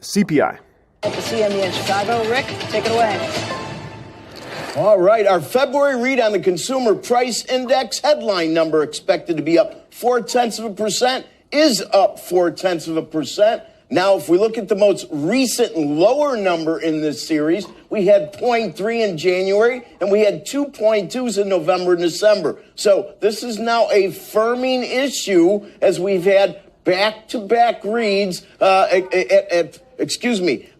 CPI. At the CME in Chicago. Rick, take it away. All right, our February read on the Consumer Price Index headline number expected to be up 0.4% is up 0.4%. Now, if we look at the most recent lower number in this series, we had 0.3 in January, and we had 2.2s in November and December. So this is now a firming issue as we've had back-to-back reads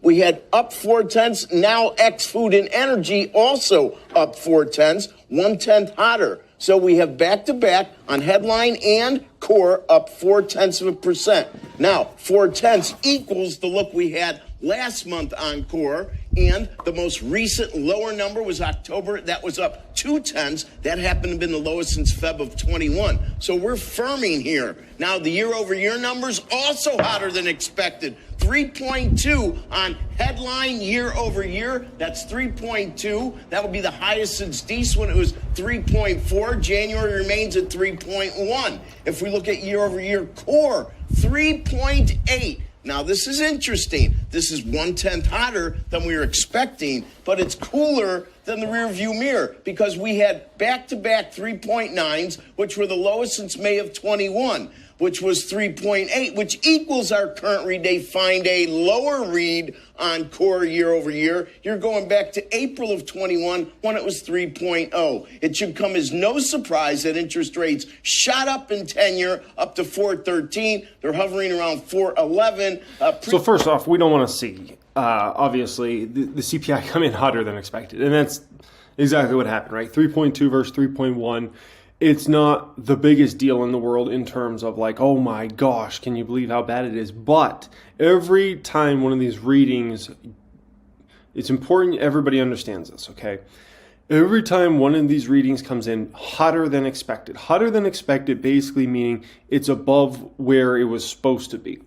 we had up 0.4, now ex-food and energy also up 0.4, 1/10 hotter. So we have back-to-back on headline and core up 0.4%. Now, 0.4 equals the look we had last month on core, and the most recent lower number was October. That was up 0.2. That happened to have been the lowest since Feb of 21. So we're firming here. Now, the year-over-year numbers also hotter than expected. 3.2 on headline year-over-year. That's 3.2. That would be the highest since Dece when it was 3.4. January remains at 3.1. If we look at year-over-year core, 3.8. Now, this is interesting. This is 1/10 hotter than we were expecting, but it's cooler than the rear view mirror because we had back-to-back 3.9s, which were the lowest since May of 21, which was 3.8, which equals our current read. They find a lower read on core year over year. You're going back to April of 21 when it was 3.0. It should come as no surprise that interest rates shot up in 10-year up to 4.13. They're hovering around 4.11. So first off, we don't want to see, obviously, the CPI come in hotter than expected. And that's exactly what happened, right? 3.2 versus 3.1. It's not the biggest deal in the world in terms of like, oh my gosh, can you believe how bad it is? But every time one of these readings, it's important everybody understands this, okay? Every time one of these readings comes in hotter than expected basically meaning it's above where it was supposed to be.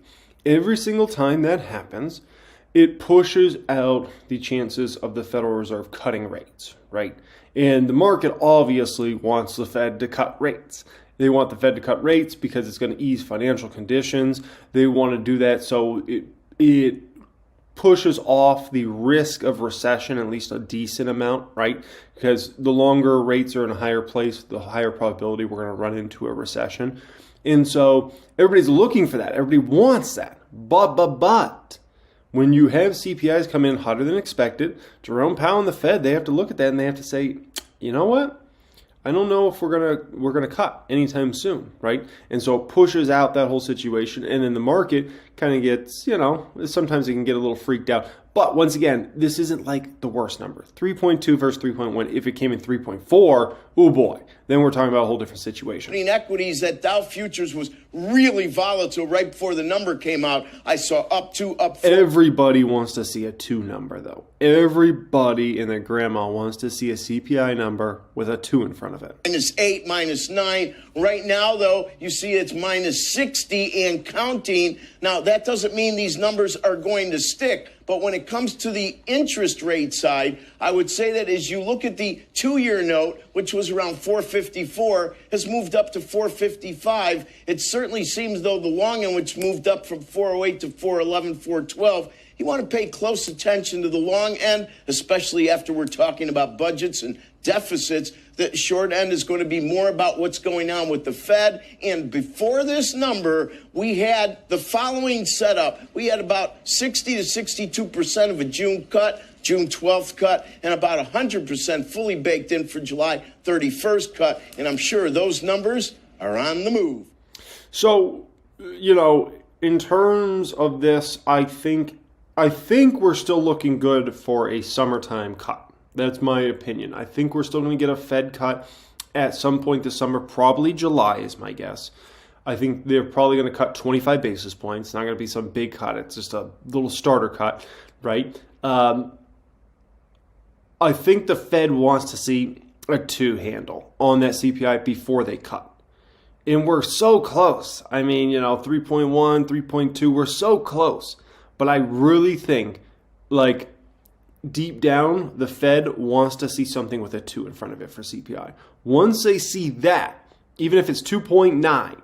Every single time that happens, it pushes out the chances of the Federal Reserve cutting rates, right? And the market obviously wants the Fed to cut rates. They want the Fed to cut rates because it's going to ease financial conditions. They want to do that so it pushes off the risk of recession, at least a decent amount, right? Because the longer rates are in a higher place, the higher probability we're going to run into a recession. And so everybody's looking for that. Everybody wants that. But when you have CPIs come in hotter than expected, Jerome Powell and the Fed, they have to look at that and they have to say, you know what? I don't know if we're gonna cut anytime soon, right? And so it pushes out that whole situation, and then the market kind of gets, sometimes it can get a little freaked out. But once again, this isn't like the worst number. 3.2 versus 3.1. If it came in 3.4, oh boy, then we're talking about a whole different situation. In equities, that Dow futures was really volatile right before the number came out. I saw up 2, up 4. Everybody wants to see a 2 number, though. Everybody and their grandma wants to see a CPI number with a 2 in front of it. -8, -9. Right now, though, you see it's -60 and counting. Now, that doesn't mean these numbers are going to stick. But when it comes to the interest rate side, I would say that as you look at the 2-year note, which was around 4.54, has moved up to 4.55. It certainly seems though the long end, which moved up from 4.08 to 4.11, 4.12, you want to pay close attention to the long end, especially after we're talking about budgets and deficits. The short end is going to be more about what's going on with the Fed. And before this number, we had the following setup. We had about 60 to 62% of a June cut, June 12th cut, and about 100% fully baked in for July 31st cut. And I'm sure those numbers are on the move. So, in terms of this, I think we're still looking good for a summertime cut. That's my opinion. I think we're still going to get a Fed cut at some point this summer, probably July is my guess. I think they're probably going to cut 25 basis points. It's not going to be some big cut. It's just a little starter cut, right? I think the Fed wants to see a 2 handle on that CPI before they cut. And we're so close. I mean, 3.1, 3.2, we're so close. But I really think, deep down, the Fed wants to see something with a 2 in front of it for CPI. Once they see that, even if it's 2.9,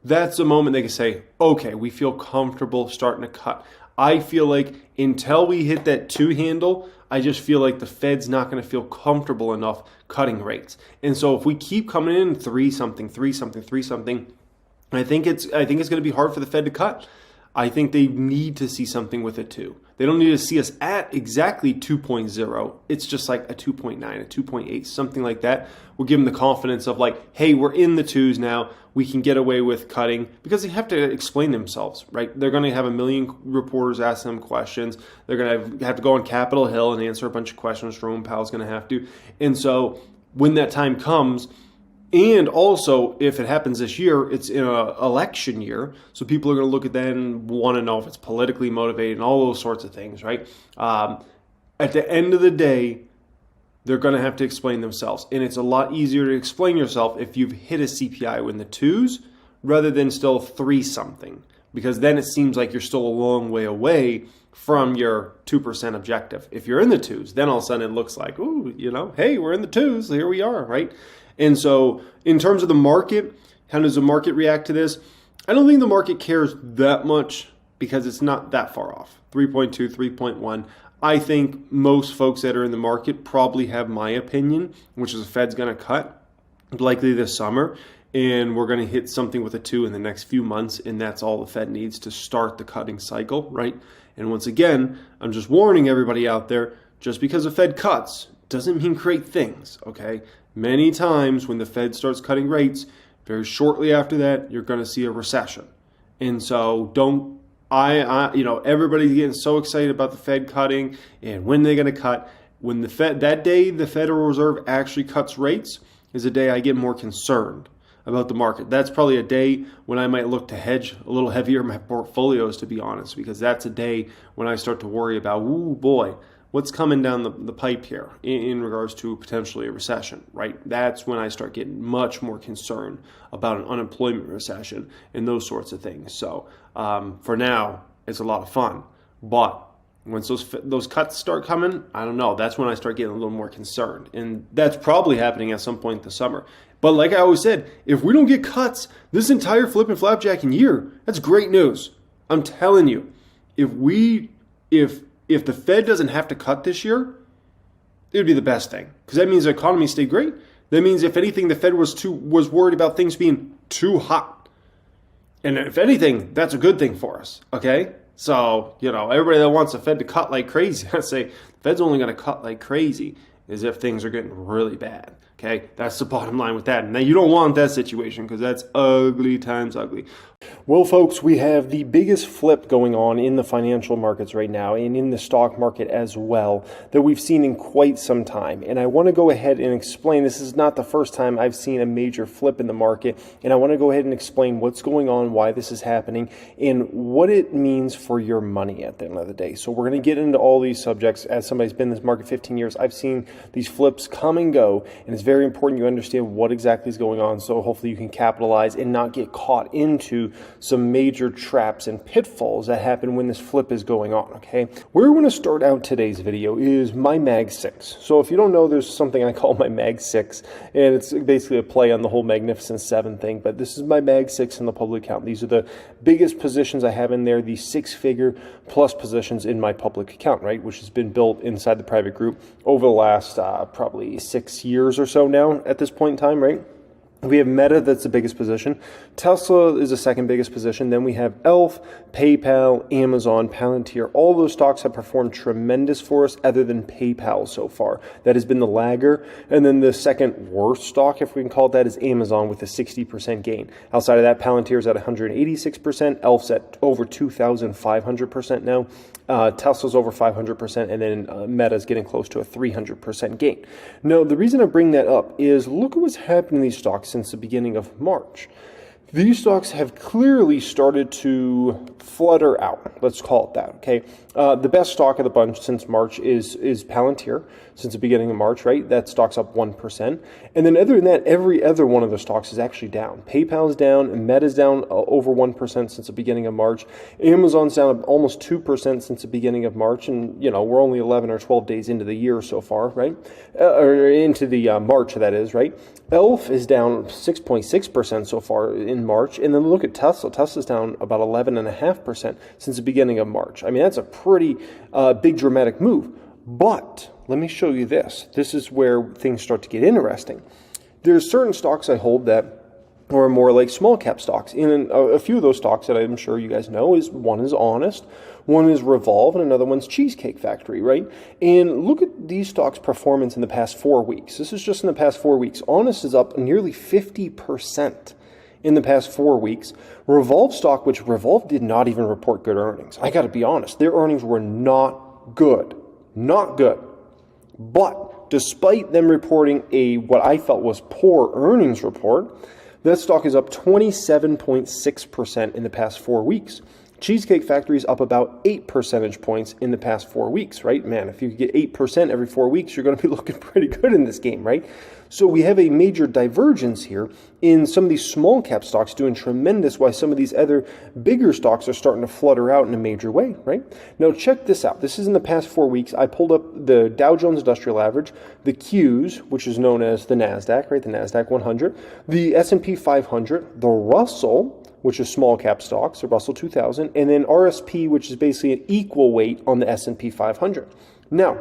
that's the moment they can say, okay, we feel comfortable starting to cut. I feel like until we hit that 2 handle, I just feel like the Fed's not going to feel comfortable enough cutting rates. And so if we keep coming in 3 something, I think it's going to be hard for the Fed to cut. I think they need to see something with a 2. They don't need to see us at exactly 2.0. It's just like a 2.9, a 2.8, something like that. We'll give them the confidence of like, hey, we're in the 2s now. We can get away with cutting, because they have to explain themselves, right? They're going to have a million reporters ask them questions. They're going to have to go on Capitol Hill and answer a bunch of questions. Jerome Powell's going to have to. And so when that time comes, and also, if it happens this year, it's in an election year, so people are going to look at that and want to know if it's politically motivated and all those sorts of things, right? At the end of the day, they're going to have to explain themselves, and it's a lot easier to explain yourself if you've hit a CPI in the 2s rather than still 3 something, because then it seems like you're still a long way away from your 2% objective. If you're in the 2s, then all of a sudden it looks like, ooh, hey, we're in the 2s, here we are, right? And so in terms of the market, how does the market react to this? I don't think the market cares that much because it's not that far off. 3.2, 3.1. I think most folks that are in the market probably have my opinion, which is the Fed's going to cut likely this summer, and we're going to hit something with a 2 in the next few months, and that's all the Fed needs to start the cutting cycle, right? And once again, I'm just warning everybody out there, just because the Fed cuts doesn't mean great things, okay? Many times when the Fed starts cutting rates, very shortly after that, you're going to see a recession. And so everybody's getting so excited about the Fed cutting and when they're going to cut. When that day the Federal Reserve actually cuts rates is a day I get more concerned about the market. That's probably a day when I might look to hedge a little heavier my portfolios, to be honest, because that's a day when I start to worry about, ooh boy, what's coming down the pipe here in regards to potentially a recession, right? That's when I start getting much more concerned about an unemployment recession and those sorts of things. So for now, it's a lot of fun. But once those cuts start coming, I don't know. That's when I start getting a little more concerned. And that's probably happening at some point this summer. But like I always said, if we don't get cuts this entire flip and flapjacking year, that's great news. I'm telling you, if the Fed doesn't have to cut this year, it would be the best thing, because that means the economy stayed great. That means, if anything, the Fed was worried about things being too hot. And if anything, that's a good thing for us, okay? So, everybody that wants the Fed to cut like crazy, I say, the Fed's only going to cut like crazy is if things are getting really bad, okay? That's the bottom line with that. Now, you don't want that situation, because that's ugly times ugly. Well, folks, we have the biggest flip going on in the financial markets right now, and in the stock market as well, that we've seen in quite some time. And I want to go ahead and explain, this is not the first time I've seen a major flip in the market, and I want to go ahead and explain what's going on, why this is happening, and what it means for your money at the end of the day. So we're going to get into all these subjects. As somebody who's been in this market 15 years, I've seen these flips come and go, and it's very important you understand what exactly is going on, so hopefully you can capitalize and not get caught into some major traps and pitfalls that happen when this flip is going on, okay? Where we're going to start out today's video is my Mag 6. So if you don't know, there's something I call my Mag 6, and it's basically a play on the whole Magnificent 7 thing, but this is my Mag 6 in the public account. These are the biggest positions I have in there, the 6-figure plus positions in my public account, right, which has been built inside the private group over the last probably 6 years or so now at this point in time, right? We have Meta, that's the biggest position. Tesla is the second biggest position. Then we have Elf, PayPal, Amazon, Palantir. All those stocks have performed tremendous for us, other than PayPal so far. That has been the lagger. And then the second worst stock, if we can call it that, is Amazon with a 60% gain. Outside of that, Palantir is at 186%. Elf's at over 2,500% now. Tesla's over 500%, and then Meta's getting close to a 300% gain. Now, the reason I bring that up is look at what's happened in these stocks since the beginning of March. These stocks have clearly started to flutter out. Let's call it that, okay? The best stock of the bunch since March is Palantir, since the beginning of March, right? That stock's up 1%. And then other than that, every other one of the stocks is actually down. PayPal's down, Meta's down over 1% since the beginning of March. Amazon's down almost 2% since the beginning of March. And, we're only 11 or 12 days into the year so far, right? Or into the March, that is, right? ELF is down 6.6% so far in March. And then look at Tesla. Tesla's down about 11.5% since the beginning of March. I mean, that's a pretty big dramatic move. But let me show you this. This is where things start to get interesting. There's certain stocks I hold that are more like small cap stocks. And a few of those stocks that I'm sure you guys know one is Honest, one is Revolve, and another one's Cheesecake Factory, right? And look at these stocks' performance in the past 4 weeks. This is just in the past 4 weeks. Honest is up nearly 50% in the past 4 weeks. Revolve stock, which Revolve did not even report good earnings. I got to be honest, their earnings were not good. Not good. But despite them reporting what I felt was poor earnings report, that stock is up 27.6% in the past 4 weeks. Cheesecake Factory is up about 8 percentage points in the past 4 weeks, right? Man, if you get 8% every 4 weeks, you're going to be looking pretty good in this game, right? So we have a major divergence here in some of these small cap stocks doing tremendous, while some of these other bigger stocks are starting to flutter out in a major way, right? Now check this out. This is in the past 4 weeks. I pulled up the Dow Jones Industrial Average, the Qs, which is known as the NASDAQ, right? The NASDAQ 100, the S&P 500, the Russell, which is small cap stocks, the Russell 2000, and then RSP, which is basically an equal weight on the S&P 500. Now,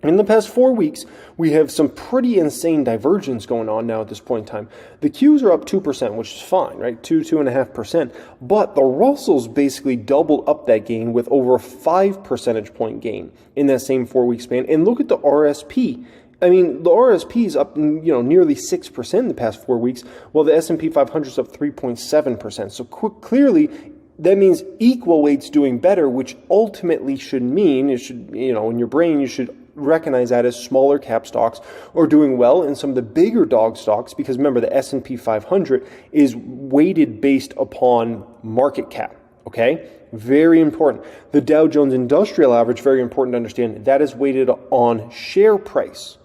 in the past 4 weeks, we have some pretty insane divergence going on now at this point in time. The Qs are up 2%, which is fine, right? 2.5%. But the Russell's basically doubled up that gain with over a 5 percentage point gain in that same 4 week span. And look at the RSP. I mean, the RSP is up, nearly 6% in the past 4 weeks, while the S&P 500 is up 3.7%. So clearly, that means equal weight's doing better, which ultimately should mean, in your brain, you should recognize that as smaller cap stocks are doing well, and some of the bigger dog stocks, because remember, the S&P 500 is weighted based upon market cap. Okay, very important. The Dow Jones Industrial Average, very important to understand, that is weighted on share price.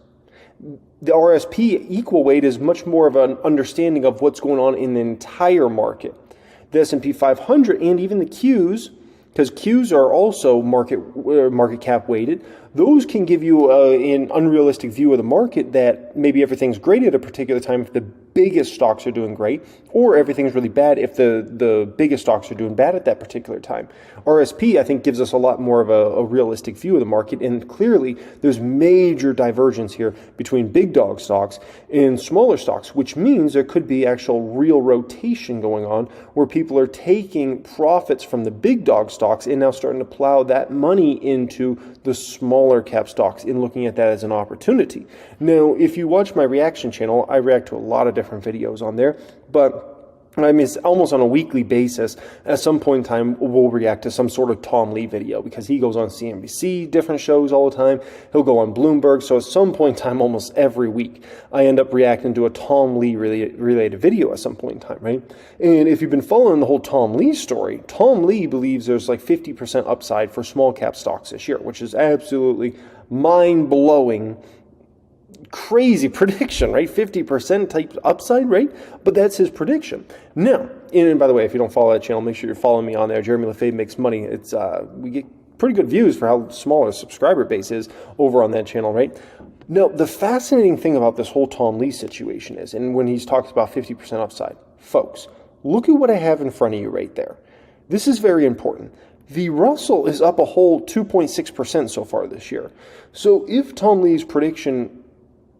The RSP equal weight is much more of an understanding of what's going on in the entire market. The S&P 500 and even the Qs, because Qs are also market cap weighted, those can give you an unrealistic view of the market that maybe everything's great at a particular time if the biggest stocks are doing great, or everything's really bad if the biggest stocks are doing bad at that particular time. RSP, I think, gives us a lot more of a realistic view of the market, and clearly there's major divergence here between big dog stocks and smaller stocks, which means there could be actual real rotation going on where people are taking profits from the big dog stocks and now starting to plow that money into the smaller cap stocks and looking at that as an opportunity. Now, if you watch my reaction channel, I react to a lot of different videos on there, but I mean, it's almost on a weekly basis. At some point in time, we'll react to some sort of Tom Lee video because he goes on CNBC, different shows all the time. He'll go on Bloomberg. So at some point in time, almost every week, I end up reacting to a Tom Lee related video at some point in time, right? And if you've been following the whole Tom Lee story, Tom Lee believes there's like 50% upside for small cap stocks this year, which is absolutely mind-blowing, crazy prediction, right? 50% type upside, right? But that's his prediction. Now, and by the way, if you don't follow that channel, make sure you're following me on there. Jeremy Lefebvre Makes Money. It's we get pretty good views for how small our subscriber base is over on that channel, right? Now, the fascinating thing about this whole Tom Lee situation is, and when he's talks about 50% upside, folks, look at what I have in front of you right there. This is very important. The Russell is up a whole 2.6% so far this year. So if Tom Lee's prediction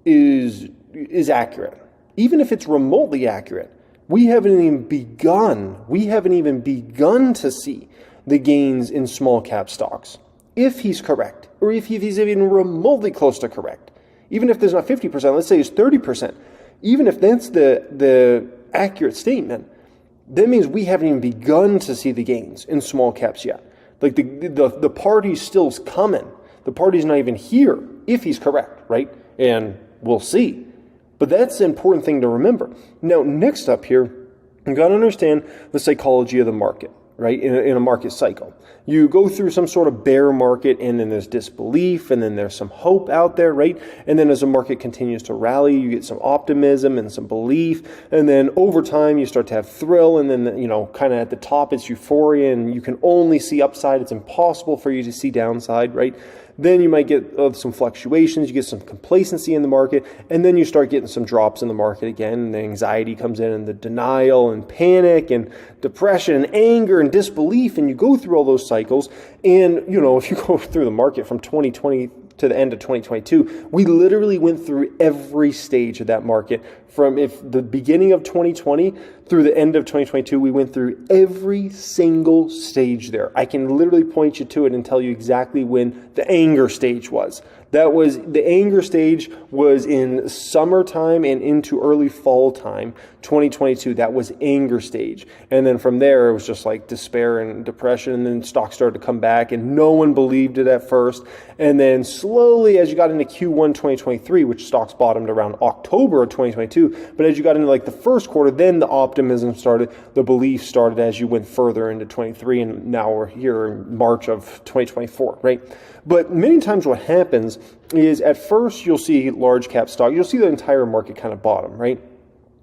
is accurate, even if it's remotely accurate, we haven't even begun to see the gains in small cap stocks. If he's correct, or if he's even remotely close to correct, even if there's not 50%, let's say it's 30%, even if that's the accurate statement, that means we haven't even begun to see the gains in small caps yet. Like the party's still coming. The party's not even here if he's correct, right? And we'll see. But that's the important thing to remember. Now, next up here, you've got to understand the psychology of the market, right, in a market cycle. You go through some sort of bear market, and then there's disbelief, and then there's some hope out there, right? And then as the market continues to rally, you get some optimism and some belief, and then over time you start to have thrill, and then, kind of at the top it's euphoria, and you can only see upside. It's impossible for you to see downside, right? Then you might get some fluctuations, you get some complacency in the market, and then you start getting some drops in the market again, and the anxiety comes in, and the denial and panic and depression and anger and disbelief, and you go through all those cycles. And, if you go through the market from 2020 to the end of 2022, we literally went through every stage of that market. From the beginning of 2020 through the end of 2022, we went through every single stage there. I can literally point you to it and tell you exactly when the anger stage was. The anger stage was in summertime and into early fall time, 2022. That was anger stage. And then from there, it was just like despair and depression. And then stocks started to come back, and no one believed it at first. And then slowly, as you got into Q1 2023, which stocks bottomed around October of 2022, but as you got into like the first quarter, then the optimism started, the belief started as you went further into 23, and now we're here in March of 2024, right? But many times what happens is at first you'll see large cap stock, you'll see the entire market kind of bottom, right?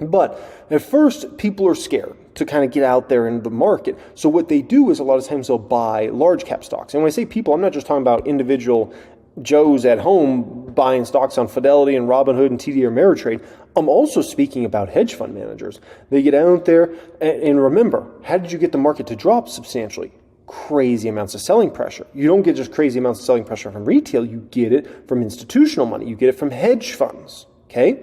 But at first people are scared to kind of get out there in the market. So what they do is a lot of times they'll buy large cap stocks. And when I say people, I'm not just talking about individual Joes at home buying stocks on Fidelity and Robinhood and TD or Ameritrade. I'm also speaking about hedge fund managers. They get out there, and remember, how did you get the market to drop substantially? Crazy amounts of selling pressure. You don't get just crazy amounts of selling pressure from retail. You get it from institutional money. You get it from hedge funds. Okay?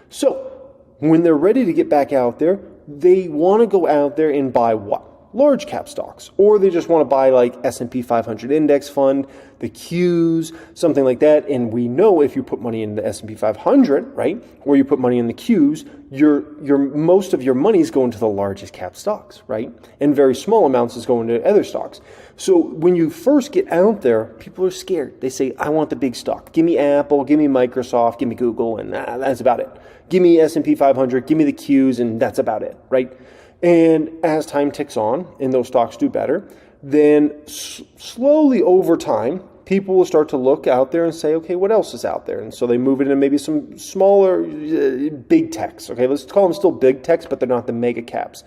So when they're ready to get back out there, they want to go out there and buy what? Large cap stocks, or they just want to buy like S&P 500 index fund, the Qs, something like that. And we know if you put money in the S&P 500, right, or you put money in the Qs, your most of your money is going to the largest cap stocks, right, and very small amounts is going to other stocks. So when you first get out there, people are scared. They say, "I want the big stock. Give me Apple, give me Microsoft, give me Google, and that's about it. Give me S&P 500, give me the Qs, and that's about it," right? And as time ticks on and those stocks do better, then slowly over time, people will start to look out there and say, okay, what else is out there? And so they move it into maybe some smaller big techs. Okay, let's call them still big techs, but they're not the mega caps.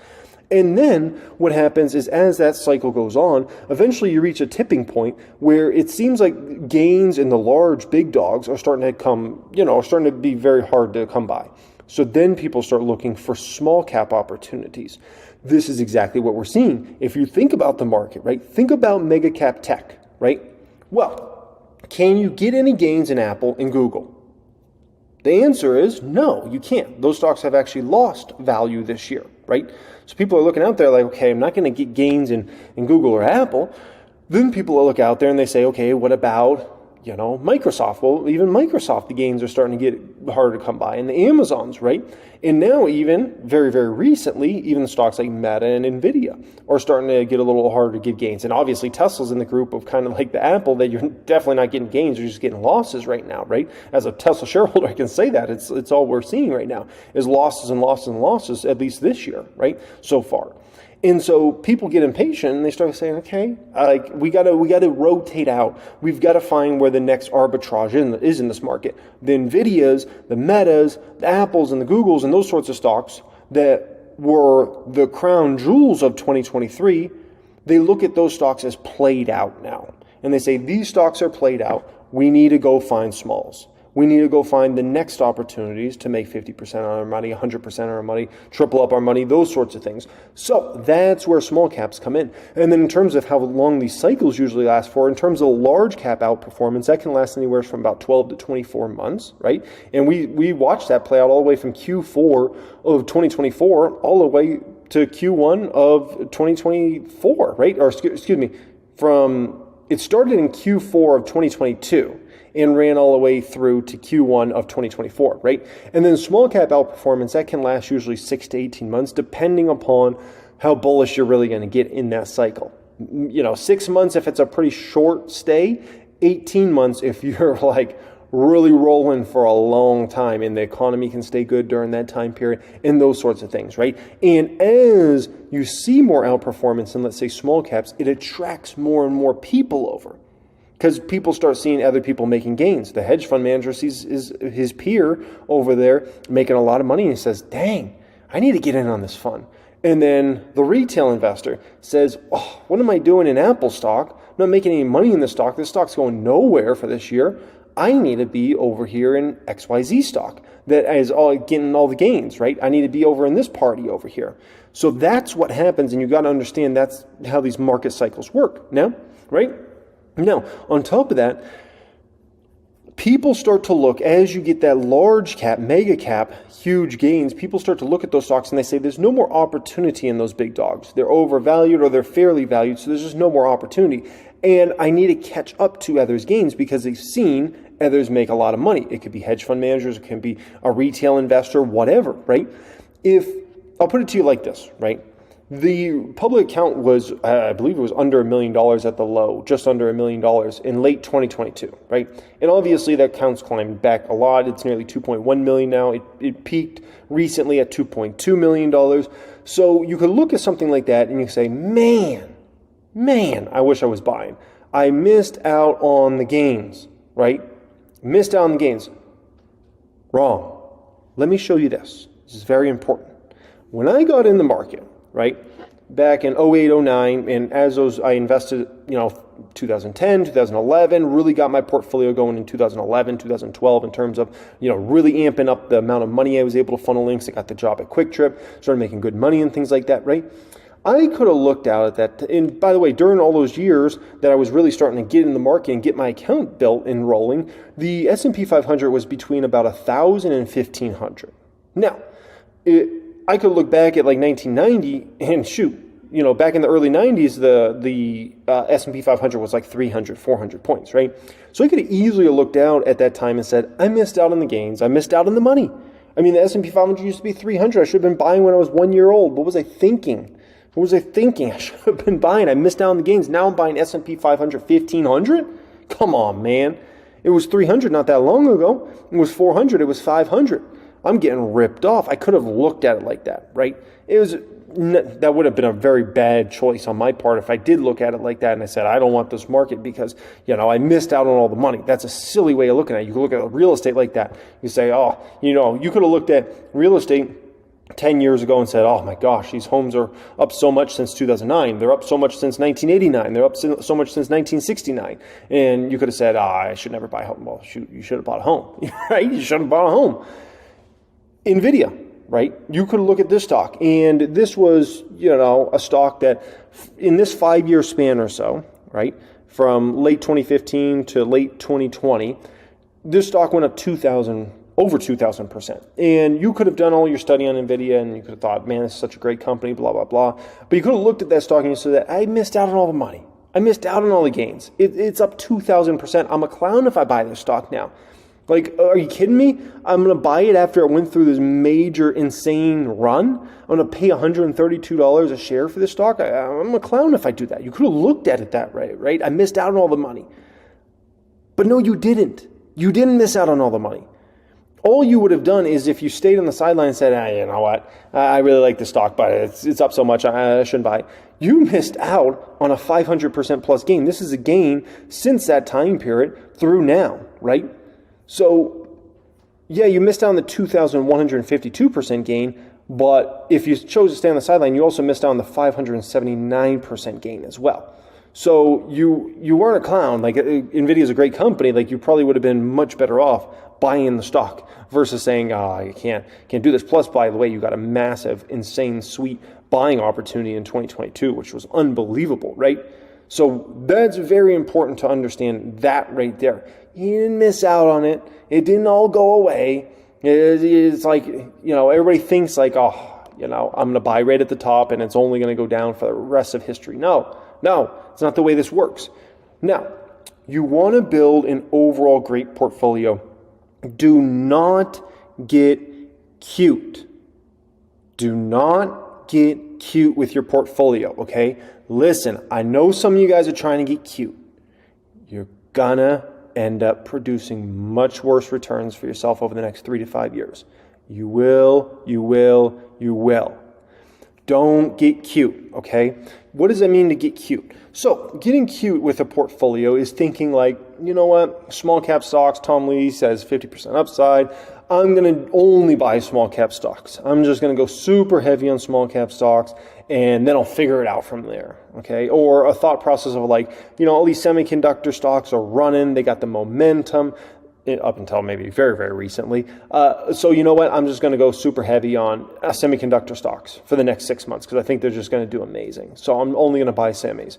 And then what happens is as that cycle goes on, eventually you reach a tipping point where it seems like gains in the large big dogs are starting to be very hard to come by. So then people start looking for small cap opportunities. This is exactly what we're seeing. If you think about the market, right? Think about mega cap tech, right? Well, can you get any gains in Apple and Google? The answer is no, you can't. Those stocks have actually lost value this year, right? So people are looking out there like, okay, I'm not going to get gains in Google or Apple. Then people will look out there and they say, okay, what about Microsoft? Well, even Microsoft, the gains are starting to get harder to come by, and the Amazons, right? And now even very, very recently, even the stocks like Meta and Nvidia are starting to get a little harder to get gains. And obviously Tesla's in the group of kind of like the Apple that you're definitely not getting gains, you're just getting losses right now, right? As a Tesla shareholder, I can say that. It's all we're seeing right now is losses and losses and losses, at least this year, right? So far. And so people get impatient and they start saying, okay, we got to rotate out. We've got to find where the next arbitrage is in this market. The Nvidias, the Metas, the Apples, and the Googles, and those sorts of stocks that were the crown jewels of 2023, they look at those stocks as played out now. And they say, these stocks are played out. We need to go find smalls. We need to go find the next opportunities to make 50% on our money, 100% on our money, triple up our money, those sorts of things. So that's where small caps come in. And then in terms of how long these cycles usually last for, in terms of large cap outperformance, that can last anywhere from about 12 to 24 months, right? And we watched that play out all the way from Q4 of 2024 all the way to Q1 of 2024, right? Or excuse me, it started in Q4 of 2022. And ran all the way through to Q1 of 2024, right? And then small cap outperformance, that can last usually 6 to 18 months, depending upon how bullish you're really going to get in that cycle. 6 months if it's a pretty short stay, 18 months if you're like really rolling for a long time, and the economy can stay good during that time period, and those sorts of things, right? And as you see more outperformance in, let's say, small caps, it attracts more and more people over. Because people start seeing other people making gains. The hedge fund manager sees his peer over there making a lot of money, and he says, dang, I need to get in on this fund. And then the retail investor says, oh, what am I doing in Apple stock? I'm not making any money in this stock. This stock's going nowhere for this year. I need to be over here in XYZ stock that is all getting all the gains, right? I need to be over in this party over here. So that's what happens, and you got to understand that's how these market cycles work now, right? Now, on top of that, people start to look, as you get that large cap, mega cap, huge gains, people start to look at those stocks and they say there's no more opportunity in those big dogs. They're overvalued or they're fairly valued, so there's just no more opportunity. And I need to catch up to others' gains because they've seen others make a lot of money. It could be hedge fund managers, it can be a retail investor, whatever, right? I'll put it to you like this, right? The public account was, I believe it was under $1 million at the low, just under $1 million in late 2022, right? And obviously that count's climbed back a lot. It's nearly 2.1 million now. It peaked recently at $2.2 million. So you could look at something like that and you say, man, I wish I was buying. I missed out on the gains, right? Missed out on the gains. Wrong. Let me show you this. This is very important. When I got in the market, right, back in 08, 09, and I invested, 2010, 2011, really got my portfolio going in 2011, 2012 in terms of, really amping up the amount of money I was able to funnel in because I got the job at Quick Trip, started making good money and things like that, right? I could have looked out at that, and by the way, during all those years that I was really starting to get in the market and get my account built and rolling, the S&P 500 was between about 1,000 and 1,500. Now, I could look back at like 1990 and shoot, back in the early 90s, the S&P 500 was like 300, 400 points, right? So I could have easily looked out at that time and said, I missed out on the gains. I missed out on the money. I mean, the S&P 500 used to be 300. I should have been buying when I was 1 year old. What was I thinking? I should have been buying. I missed out on the gains. Now I'm buying S&P 500 1,500? Come on, man. It was 300 not that long ago. It was 400. It was 500. I'm getting ripped off. I could have looked at it like that, right? That would have been a very bad choice on my part if I did look at it like that and I said, I don't want this market because, I missed out on all the money. That's a silly way of looking at it. You can look at real estate like that. You say, you could have looked at real estate 10 years ago and said, oh my gosh, these homes are up so much since 2009. They're up so much since 1989. They're up so much since 1969. And you could have said, I should never buy a home. Well, shoot, you should have bought a home, right? You should have bought a home. NVIDIA, right? You could look at this stock, and this was, a stock that in this 5-year span or so, right, from late 2015 to late 2020, this stock went up over 2,000%. And you could have done all your study on NVIDIA, and you could have thought, man, this is such a great company, blah, blah, blah. But you could have looked at that stock and you said that I missed out on all the money. I missed out on all the gains. It's up 2,000%. I'm a clown if I buy this stock now. Like, are you kidding me? I'm going to buy it after it went through this major, insane run. I'm going to pay $132 a share for this stock. I'm a clown if I do that. You could have looked at it that way, right? I missed out on all the money. But no, you didn't. You didn't miss out on all the money. All you would have done is if you stayed on the sideline and said, you know what? I really like this stock, but it's up so much, I shouldn't buy it. You missed out on a 500% plus gain. This is a gain since that time period through now, right? So, yeah, you missed out on the 2,152% gain, but if you chose to stay on the sideline, you also missed out on the 579% gain as well. So you weren't a clown. Like, NVIDIA is a great company. Like, you probably would have been much better off buying the stock versus saying, you can't do this. Plus, by the way, you got a massive, insane, sweet buying opportunity in 2022, which was unbelievable, right? So that's very important to understand that right there. You didn't miss out on it. It didn't all go away. It's like, everybody thinks like, I'm going to buy right at the top and it's only going to go down for the rest of history. No, it's not the way this works. Now, you want to build an overall great portfolio. Do not get cute. Do not get cute with your portfolio, okay? Listen, I know some of you guys are trying to get cute. You're gonna end up producing much worse returns for yourself over the next 3 to 5 years. You will. Don't get cute, okay? What does that mean to get cute? So getting cute with a portfolio is thinking like, you know what, small cap stocks, Tom Lee says 50% upside. I'm going to only buy small cap stocks. I'm just going to go super heavy on small cap stocks, and then I'll figure it out from there, okay? Or a thought process of like, all these semiconductor stocks are running, they got the momentum, up until maybe very, very recently. So you know what? I'm just going to go super heavy on semiconductor stocks for the next 6 months because I think they're just going to do amazing. So I'm only going to buy semis.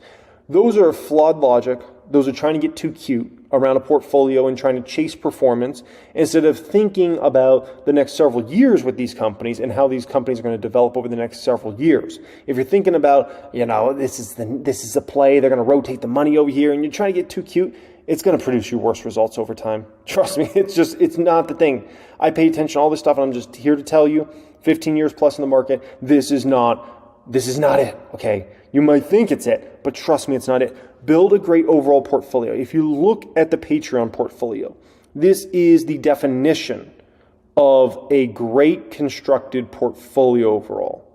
Those are flawed logic. Those are trying to get too cute around a portfolio and trying to chase performance instead of thinking about the next several years with these companies and how these companies are going to develop over the next several years. If you're thinking about, this is the play, they're going to rotate the money over here, and you're trying to get too cute, it's going to produce you worse results over time. Trust me, it's not the thing. I pay attention to all this stuff, and I'm just here to tell you, 15 years plus in the market, this is not it, okay? You might think it's it, but trust me, it's not it. Build a great overall portfolio. If you look at the Patreon portfolio, this is the definition of a great constructed portfolio overall.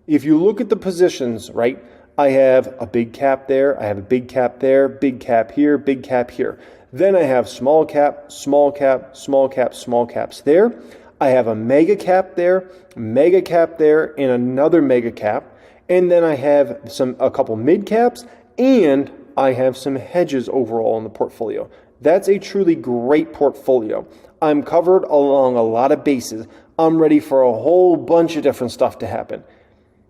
If you look at the positions, right, I have a big cap there, I have a big cap there, big cap here, big cap here. Then I have small cap, small cap, small cap, small caps there. I have a mega cap there, and another mega cap. And then I have a couple mid caps, and I have some hedges overall in the portfolio. That's a truly great portfolio. I'm covered along a lot of bases. I'm ready for a whole bunch of different stuff to happen.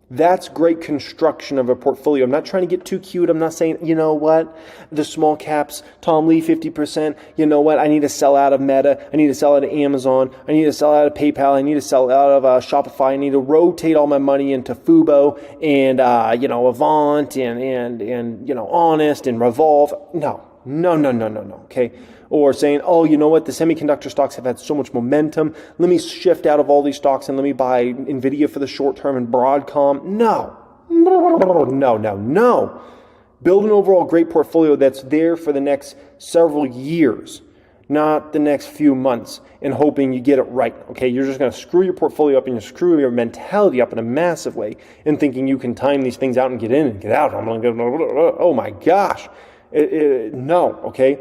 That's great construction of a portfolio. I'm not trying to get too cute. I'm not saying, you know what, the small caps, Tom Lee 50%, you know what, I need to sell out of Meta, I need to sell out of Amazon, I need to sell out of PayPal, I need to sell out of Shopify, I need to rotate all my money into Fubo and, Avant and Honest and Revolve. No, okay? Or saying, oh, you know what, the semiconductor stocks have had so much momentum. Let me shift out of all these stocks and let me buy NVIDIA for the short term and Broadcom. No. Build an overall great portfolio that's there for the next several years, not the next few months, and hoping you get it right. Okay, you're just going to screw your portfolio up and you screw your mentality up in a massive way and thinking you can time these things out and get in and get out. Oh my gosh. No, okay?